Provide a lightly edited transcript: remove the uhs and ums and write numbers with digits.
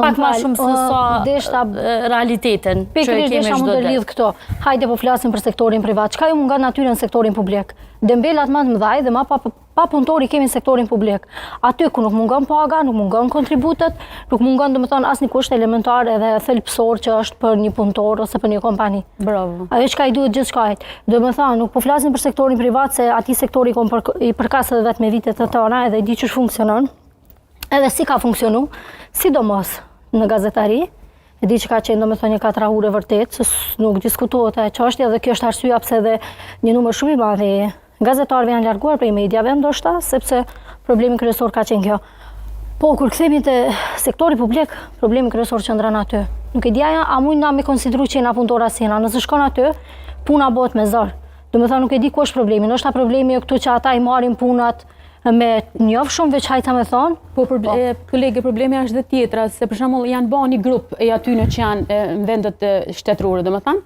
pak ma shumë se sa realitetin që kemi çdo ditë. Lidh këto. Hajde po flasim për sektorin privat. Çka ju mungon natyrën në sektorin publik? Dembelat më të mëdhaj dhe më pa punëtori kemi në sektorin publik. Aty ku nuk mungon paga, nuk mungon kontributet, nuk mungon domethënë asnjë kusht elementar edhe thelbësor që është për një punëtor ose për një kompani. Bravo. Ajo çka i duhet gjithçkajt. Domethënë nuk po flasim për sektorin privat se atij sektori i përkas edhe vetë me vitet të tona edhe i di ç'është funksionon. Edhe si ka funksionu, sidomos në gazetari, e di që ka qenë domethënë një katrahure vërtet, se nuk diskutohet e çështja dhe kjo është arsyeja pse edhe një numër shumë i madh i gazetarëve janë larguar prej mediave ndoshta, sepse problemi kryesor ka qenë kjo. Po kur kthehemi te sektori publik, problemi kryesor qëndron aty. Nuk e di a mund na me konsideru që jena punëtor as jena, nëse shkon aty, puna bëhet me zor. Domethënë nuk e di ku është problemi, ndoshta problemi është këtu që ata i marrin punat me njoh shumë veç hajta me thonë. Po, kolege, problemi është dhe tjetra, se për shembull janë bërë një grup e aty në që janë në vendet shtetërore, domethënë,